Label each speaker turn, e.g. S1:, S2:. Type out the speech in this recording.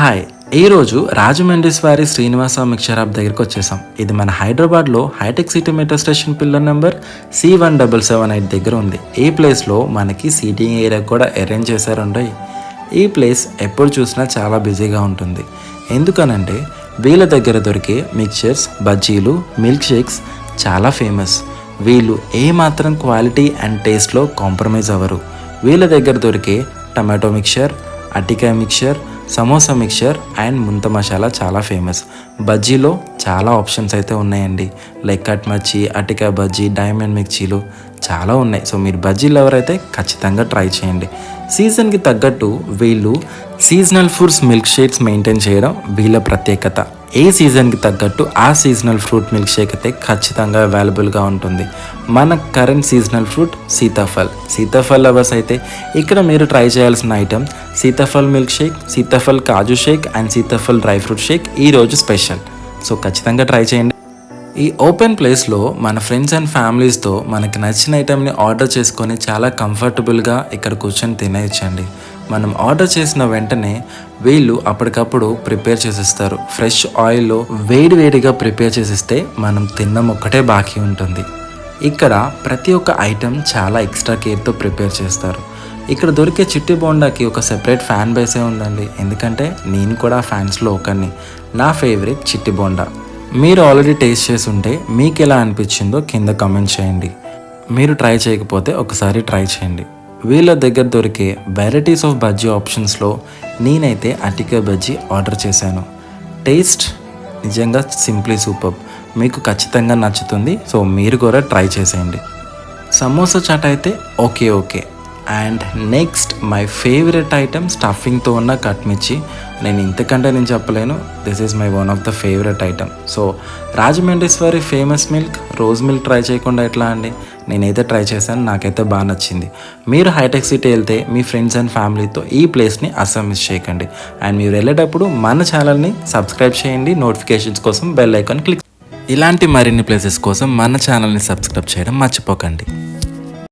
S1: Hi, ఈరోజు Rajahmundry Srinivasa mixture hub దగ్గరికి వచ్చేసాం. ఇది మన హైదరాబాద్లో hitech city metro station pillar number C1778 దగ్గర ఉంది. ఈ ప్లేస్లో మనకి సీటింగ్ ఏరియా కూడా అరేంజ్ చేశారండి. ఈ ప్లేస్ ఎప్పుడు చూసినా చాలా బిజీగా ఉంటుంది. ఎందుకనంటే వీళ్ళ దగ్గర దొరికే మిక్చర్స్, బజ్జీలు, మిల్క్ షేక్స్ చాలా ఫేమస్. వీళ్ళు ఏమాత్రం క్వాలిటీ అండ్ టేస్ట్లో కాంప్రమైజ్ అవ్వరు. వీళ్ళ దగ్గర దొరికే టమాటో మిక్చర్, అట్టికాయ mixture, samosa mixture and munta masala చాలా ఫేమస్. బజ్జీలో చాలా ఆప్షన్స్ అయితే ఉన్నాయండి. లైక్ కట్ మచ్చి, అట్టికాయ బజ్జీ, డైమండ్ మిర్చీలు చాలా ఉన్నాయి. సో మీరు బజ్జీలు ఎవరైతే ఖచ్చితంగా ట్రై చేయండి. సీజన్కి తగ్గట్టు వీళ్ళు seasonal fruits milk shakes maintain చేయడం వీళ్ళ ప్రత్యేకత. ఏ సీజన్కి తగ్గట్టు ఆ సీజనల్ ఫ్రూట్ మిల్క్ షేక్ అయితే ఖచ్చితంగా అవైలబుల్గా ఉంటుంది. మన current seasonal fruit sitaphal lovers అయితే ఇక్కడ మీరు ట్రై చేయాల్సిన item sitaphal milk shake, sitaphal kaju shake and sitaphal dry fruit shake ఈరోజు స్పెషల్. సో ఖచ్చితంగా ట్రై చేయండి. ఈ ఓపెన్ ప్లేస్లో మన ఫ్రెండ్స్ అండ్ ఫ్యామిలీస్తో మనకి నచ్చిన ఐటెంని ఆర్డర్ చేసుకొని చాలా కంఫర్టబుల్గా ఇక్కడ కూర్చొని తినేయచ్చండి. మనం ఆర్డర్ చేసిన వెంటనే వీళ్ళు అప్పటికప్పుడు ప్రిపేర్ చేసిస్తారు. ఫ్రెష్ ఆయిల్లో వేడిగా ప్రిపేర్ చేసిస్తే మనం తినడం ఒక్కటే బాకీ ఉంటుంది. ఇక్కడ ప్రతి ఒక్క ఐటెం చాలా ఎక్స్ట్రా కేర్తో ప్రిపేర్ చేస్తారు. ఇక్కడ దొరికే చిట్టి బోండాకి ఒక సెపరేట్ ఫ్యాన్ బేసే ఉందండి. ఎందుకంటే నేను కూడా ఫ్యాన్స్లో ఒకరిని. నా ఫేవరెట్ చిట్టి బోండా. మీరు ఆల్రెడీ టేస్ట్ చేసి ఉంటే మీకు ఎలా అనిపించిందో కింద కామెంట్ చేయండి. మీరు ట్రై చేయకపోతే ఒకసారి ట్రై చేయండి. వీళ్ళ దగ్గర దొరికే వెరైటీస్ ఆఫ్ బజ్జీ ఆప్షన్స్లో నేనైతే అట్టికాయ బజ్జీ ఆర్డర్ చేశాను. టేస్ట్ నిజంగా సింప్లీ సూపర్. మీకు ఖచ్చితంగా నచ్చుతుంది. సో మీరు కూడా ట్రై చేసేయండి. సమోసా చాట్ అయితే okay. And next my favourite item స్టఫింగ్తో ఉన్న కట్ మిర్చి. నేను ఇంతకంటే నేను చెప్పలేను. This is my one of the favourite item. So Rajahmundry famous milk, rose milk try చేయకుండా ఎట్లా అండి? నేనైతే ట్రై చేశాను, నాకైతే బాగా నచ్చింది. మీరు హైటెక్ సిటీ వెళ్తే మీ ఫ్రెండ్స్ అండ్ ఫ్యామిలీతో ఈ ప్లేస్ని అస్సలు మిస్ చేయకండి. అండ్ మీరు వెళ్ళేటప్పుడు మన ఛానల్ని సబ్స్క్రైబ్ చేయండి. నోటిఫికేషన్స్ కోసం బెల్ ఐకాన్ క్లిక్. ఇలాంటి మరిన్ని ప్లేసెస్ కోసం మన ఛానల్ని సబ్స్క్రైబ్ చేయడం మర్చిపోకండి.